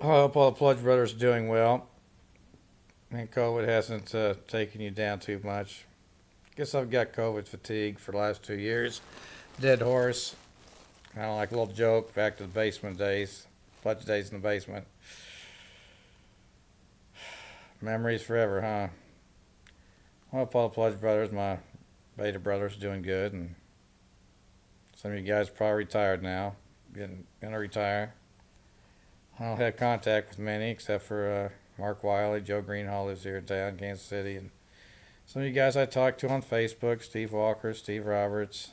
I hope all the Pledge Brothers are doing well, and COVID hasn't taken you down too much. Guess I've got COVID fatigue for the last 2 years. Dead horse. Kind of like a little joke. Back to the basement days. Pledge days in the basement. Memories forever, huh? I hope all the Pledge Brothers, my beta brothers, are doing good, and some of you guys are probably retired now. Gonna retire. I don't have contact with many except for Mark Wiley. Joe Greenhall lives here in town, Kansas City, and some of you guys I talk to on Facebook: Steve Walker, Steve Roberts.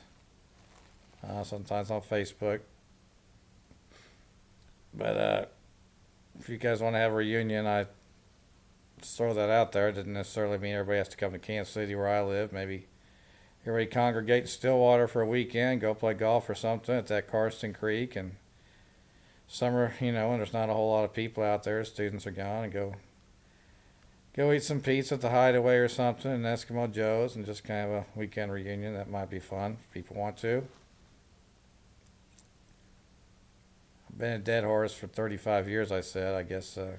Sometimes on Facebook. But if you guys want to have a reunion, I just throw that out there. It doesn't necessarily mean everybody has to come to Kansas City where I live. Maybe everybody congregate in Stillwater for a weekend, go play golf or something at that Karsten Creek, and summer, when there's not a whole lot of people out there, students are gone, and go eat some pizza at the Hideaway or something, and Eskimo Joe's, and just kind of a weekend reunion. That might be fun if people want to. I've been a dead horse for 35 years, I said. I guess, I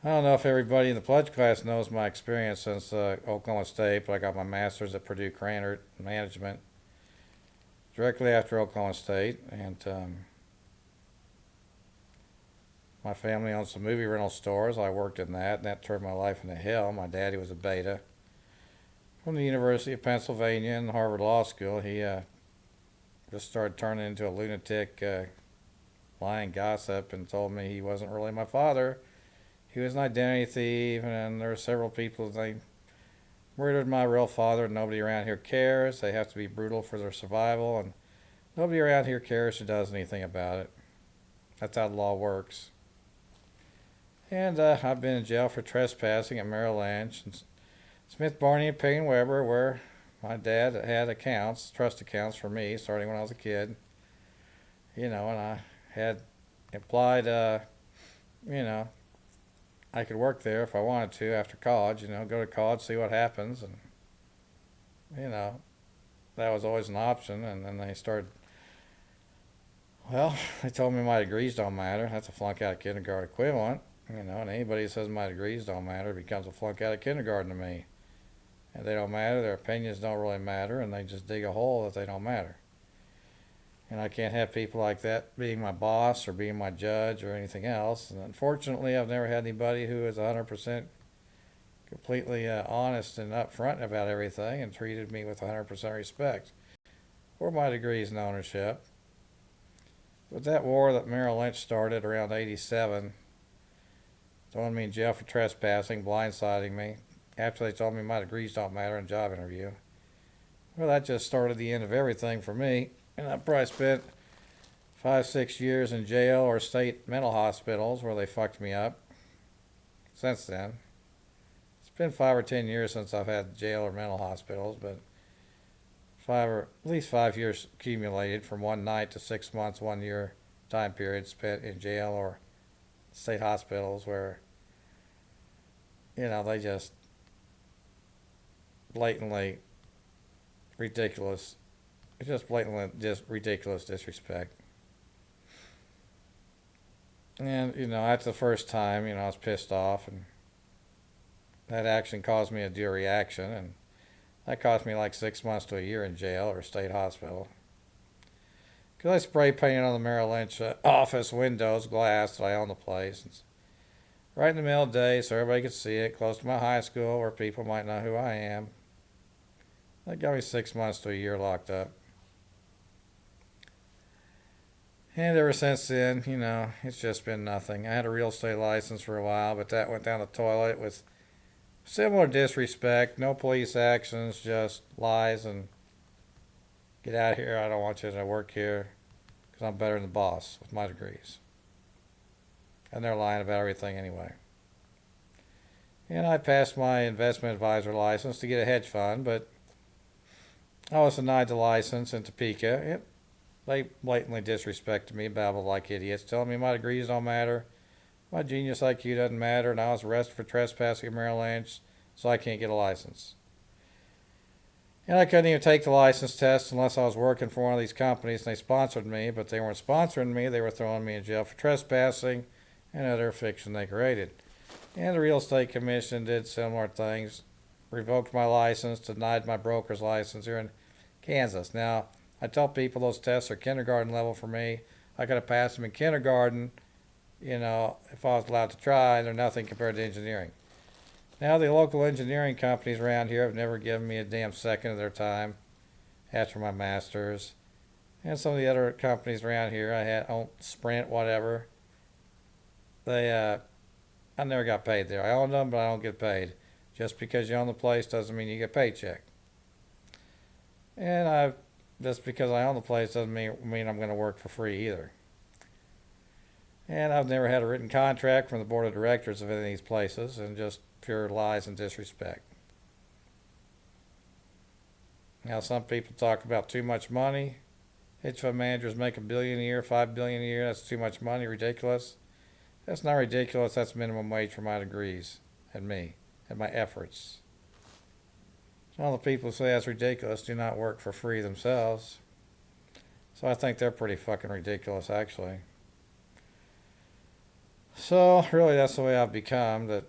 don't know if everybody in the pledge class knows my experience since Oklahoma State, but I got my master's at Purdue Krannert Management directly after Oklahoma State, and my family owns some movie rental stores. I worked in that, and that turned my life into hell. My daddy was a beta from the University of Pennsylvania and Harvard Law School. He just started turning into a lunatic, lying gossip, and told me he wasn't really my father. He was an identity thief, and there were several people they murdered my real father. Nobody around here cares. They have to be brutal for their survival, and nobody around here cares or does anything about it. That's how the law works. And I've been in jail for trespassing at Merrill Lynch and Smith Barney and Payne Weber, where my dad had accounts, trust accounts for me, starting when I was a kid. And I had implied, I could work there if I wanted to after college, go to college, see what happens. And, that was always an option. And then they told me my degrees don't matter. That's a flunk out of kindergarten equivalent. And anybody who says my degrees don't matter becomes a flunk out of kindergarten to me. And they don't matter, their opinions don't really matter, and they just dig a hole that they don't matter. And I can't have people like that being my boss or being my judge or anything else. And unfortunately, I've never had anybody who is 100% completely honest and upfront about everything and treated me with 100% respect for my degrees and ownership. But that war that Merrill Lynch started around 87, throwing me in jail for trespassing, blindsiding me, after they told me my degrees don't matter in a job interview. Well, that just started the end of everything for me. And I probably spent 5, 6 years in jail or state mental hospitals where they fucked me up since then. It's been 5 or 10 years since I've had jail or mental hospitals, but at least 5 years accumulated from one night to 6 months, 1 year time period spent in jail or state hospitals where, they just blatantly ridiculous. It's just blatantly just ridiculous disrespect. And, that's the first time, I was pissed off, and that action caused me to do a reaction, and that cost me like 6 months to a year in jail or state hospital. Because I spray painted on the Merrill Lynch office windows, glass that I own the place. It's right in the middle of the day so everybody could see it, close to my high school where people might know who I am. That got me 6 months to a year locked up. And ever since then, it's just been nothing. I had a real estate license for a while, but that went down the toilet with similar disrespect, no police actions, just lies and get out of here. I don't want you to work here because I'm better than the boss with my degrees. And they're lying about everything anyway. And I passed my investment advisor license to get a hedge fund, but I was denied the license in Topeka. They blatantly disrespected me, babbled like idiots, telling me my degrees don't matter, my genius IQ doesn't matter, and I was arrested for trespassing at Merrill Lynch, so I can't get a license. And I couldn't even take the license test unless I was working for one of these companies, and they sponsored me, but they weren't sponsoring me. They were throwing me in jail for trespassing, and other fiction they created. And the Real Estate Commission did similar things, revoked my license, denied my broker's license here in Kansas. Now, I tell people those tests are kindergarten level for me. I could have passed them in kindergarten, if I was allowed to try. They're nothing compared to engineering. Now, the local engineering companies around here have never given me a damn second of their time after my master's. And some of the other companies around here, Sprint, whatever, I never got paid there. I owned them, but I don't get paid. Just because you own the place doesn't mean you get a paycheck. And just because I own the place doesn't mean I'm going to work for free either. And I've never had a written contract from the board of directors of any of these places, and just pure lies and disrespect. Now, some people talk about too much money. Hedge fund managers make $1 billion a year, $5 billion a year. That's too much money. Ridiculous. That's not ridiculous. That's minimum wage for my degrees and me and my efforts. All the people who say that's ridiculous do not work for free themselves. So I think they're pretty fucking ridiculous, actually. So really, that's the way I've become. That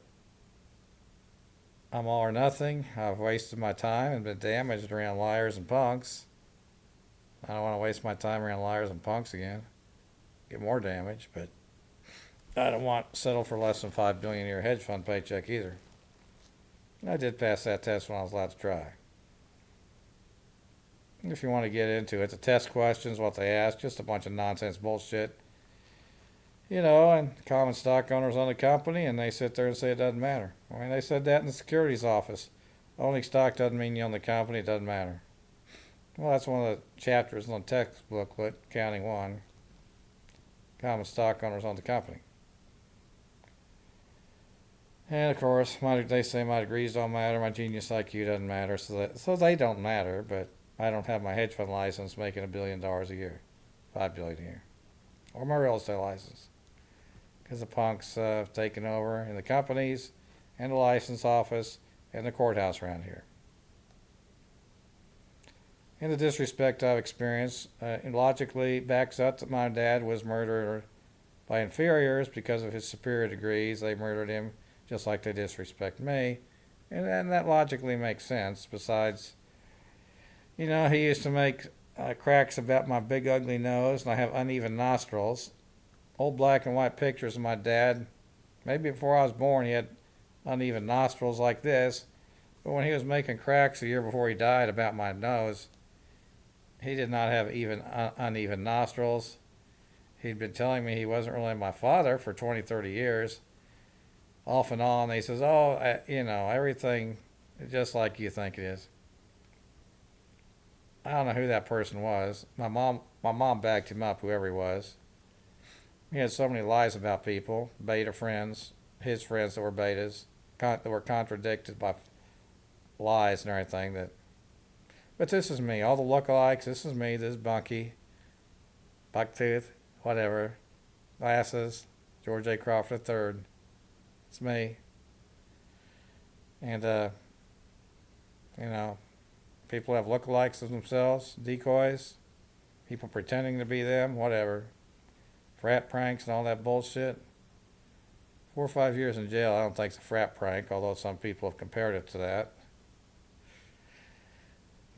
I'm all or nothing. I've wasted my time and been damaged around liars and punks. I don't want to waste my time around liars and punks again. Get more damage, but I don't want to settle for less than $5 billion a year hedge fund paycheck either. I did pass that test when I was allowed to try. If you want to get into it, the test questions, what they ask, just a bunch of nonsense bullshit. And common stock owners own the company, and they sit there and say it doesn't matter. I mean, they said that in the securities office. Owning stock doesn't mean you own the company, it doesn't matter. Well, that's one of the chapters on the text booklet, Counting 1. Common stock owners own the company. And of course, they say my degrees don't matter, my genius IQ doesn't matter, so they don't matter, but I don't have my hedge fund license making $1 billion a year, $5 billion a year, or my real estate license, because the punks have taken over in the companies and the license office and the courthouse around here. And the disrespect I've experienced logically backs up that my dad was murdered by inferiors because of his superior degrees. They murdered him just like they disrespect me. And that logically makes sense. Besides, he used to make cracks about my big ugly nose, and I have uneven nostrils. Old black and white pictures of my dad. Maybe before I was born he had uneven nostrils like this. But when he was making cracks a year before he died about my nose, he did not have even uneven nostrils. He'd been telling me he wasn't really my father for 20, 30 years. Off and on, he says, everything is just like you think it is. I don't know who that person was. My mom backed him up, whoever he was. He had so many lies about people, beta friends, his friends that were betas, that were contradicted by lies and everything. But this is me. All the lookalikes, this is me. This is Bunky, Bucktooth, whatever, glasses, George A. Crawford III. It's me. And, people have lookalikes of themselves, decoys, people pretending to be them, whatever. Frat pranks and all that bullshit. 4 or 5 years in jail, I don't think it's a frat prank, although some people have compared it to that.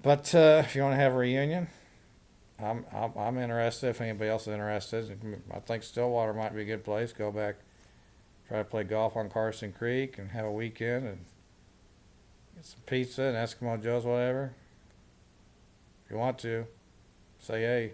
But if you want to have a reunion, I'm interested. If anybody else is interested, I think Stillwater might be a good place. Go back, try to play golf on Carson Creek, and have a weekend and get some pizza and Eskimo Joe's, whatever. If you want to, say hey.